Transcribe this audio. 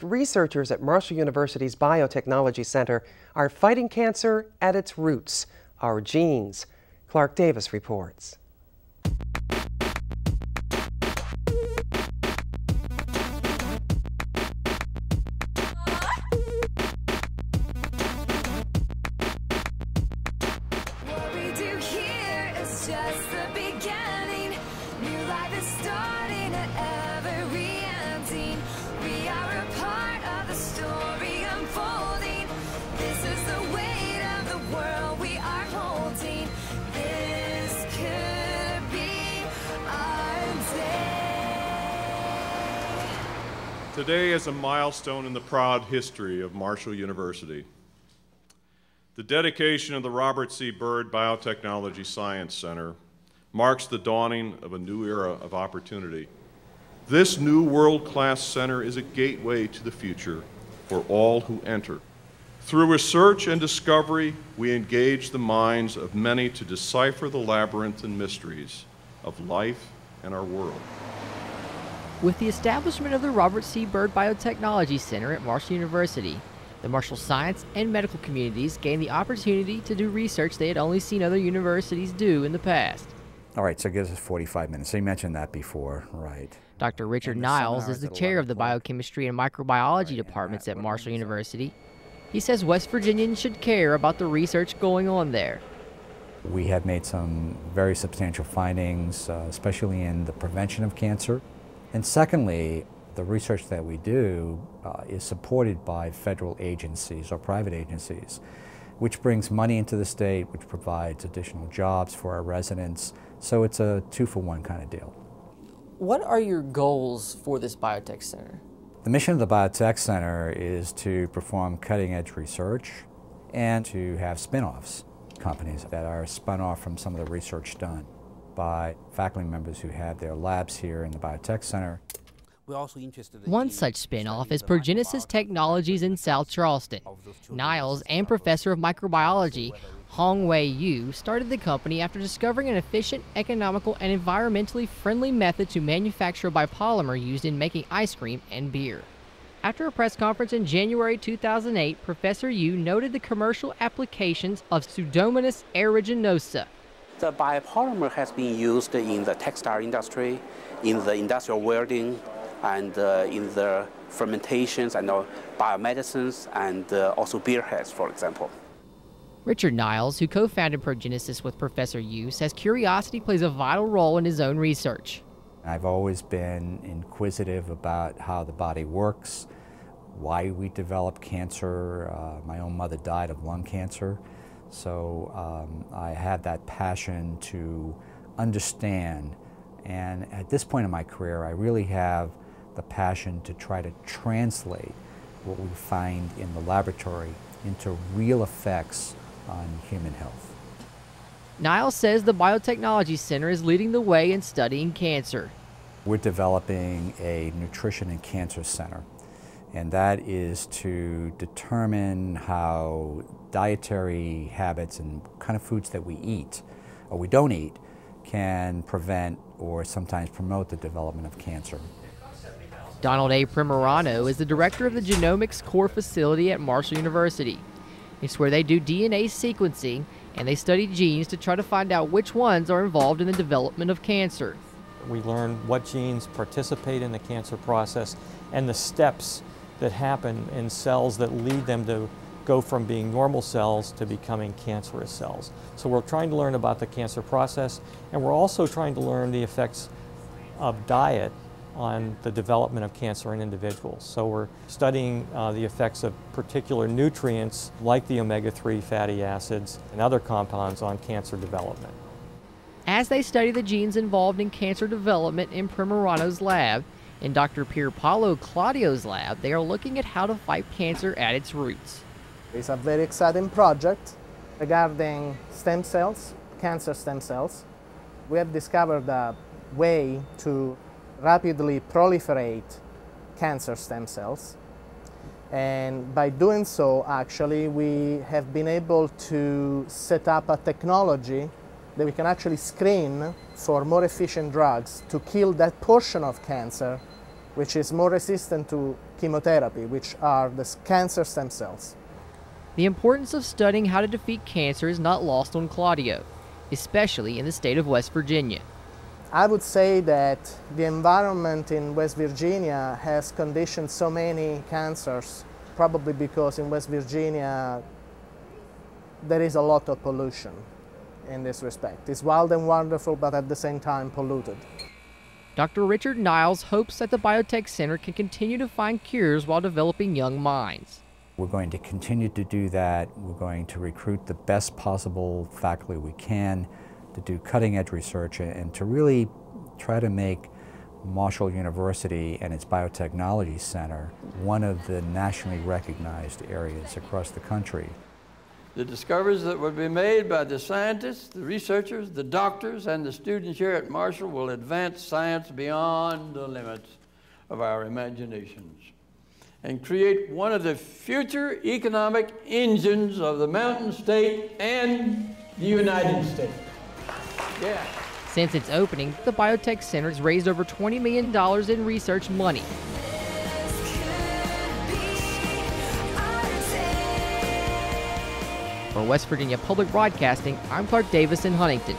Researchers at Marshall University's Biotechnology Center are fighting cancer at its roots, our genes. Clark Davis reports. What we do here is just the beginning. New life is starting at every ending. We are a part of the story unfolding. This is the weight of the world we are holding. This could be our day. Today is a milestone in the proud history of Marshall University. The dedication of the Robert C. Byrd Biotechnology Science Center marks the dawning of a new era of opportunity. This new world-class center is a gateway to the future for all who enter. Through research and discovery, we engage the minds of many to decipher the labyrinth and mysteries of life and our world. With the establishment of the Robert C. Byrd Biotechnology Center at Marshall University, the Marshall science and medical communities gained the opportunity to do research they had only seen other universities do in the past. All right, so it gives us 45 minutes. So you mentioned that before, right? Dr. Richard Niles is the chair of the biochemistry and microbiology departments at Marshall University. He says West Virginians should care about the research going on there. We have made some very substantial findings, especially in the prevention of cancer. And secondly, the research that we do is supported by federal agencies or private agencies, which brings money into the state, which provides additional jobs for our residents. So it's a two-for-one kind of deal. What are your goals for this biotech center? The mission of the Biotech Center is to perform cutting-edge research and to have spin-offs, companies that are spun off from some of the research done by faculty members who have their labs here in the Biotech Center. One such spin-off is Progenesis Technologies in South Charleston. Niles and Professor of Microbiology, Hongwei Yu, started the company after discovering an efficient, economical, and environmentally friendly method to manufacture a biopolymer used in making ice cream and beer. After a press conference in January 2008, Professor Yu noted the commercial applications of Pseudomonas aeruginosa. The biopolymer has been used in the textile industry, in the industrial welding, and in the fermentations and biomedicines, and also beer heads, for example. Richard Niles, who co-founded Progenesis with Professor Yu, says curiosity plays a vital role in his own research. I've always been inquisitive about how the body works, why we develop cancer. My own mother died of lung cancer, so I had that passion to understand. And at this point in my career, I really have the passion to try to translate what we find in the laboratory into real effects on human health. Niles says the Biotechnology Center is leading the way in studying cancer. We're developing a nutrition and cancer center, and that is to determine how dietary habits and kind of foods that we eat or we don't eat can prevent or sometimes promote the development of cancer. Donald A. Primerano is the director of the Genomics Core Facility at Marshall University. It's where they do DNA sequencing and they study genes to try to find out which ones are involved in the development of cancer. We learn what genes participate in the cancer process and the steps that happen in cells that lead them to go from being normal cells to becoming cancerous cells. So we're trying to learn about the cancer process, and we're also trying to learn the effects of diet on the development of cancer in individuals. So we're studying the effects of particular nutrients like the omega-3 fatty acids and other compounds on cancer development. As they study the genes involved in cancer development in Primerano's lab, in Dr. Pier Paolo Claudio's lab, they are looking at how to fight cancer at its roots. It's a very exciting project regarding stem cells, cancer stem cells. We have discovered a way to rapidly proliferate cancer stem cells. And by doing so, actually, we have been able to set up a technology that we can actually screen for more efficient drugs to kill that portion of cancer which is more resistant to chemotherapy, which are the cancer stem cells. The importance of studying how to defeat cancer is not lost on Claudia, especially in the state of West Virginia. I would say that the environment in West Virginia has conditioned so many cancers, probably because in West Virginia there is a lot of pollution in this respect. It's wild and wonderful, but at the same time polluted. Dr. Richard Niles hopes that the Biotech Center can continue to find cures while developing young minds. We're going to continue to do that. We're going to recruit the best possible faculty we can to do cutting-edge research and to really try to make Marshall University and its Biotechnology Center one of the nationally recognized areas across the country. The discoveries that will be made by the scientists, the researchers, the doctors, and the students here at Marshall will advance science beyond the limits of our imaginations and create one of the future economic engines of the Mountain State and the United States. Yeah. Since its opening, the Biotech Center has raised over $20 million in research money. For West Virginia Public Broadcasting, I'm Clark Davis in Huntington.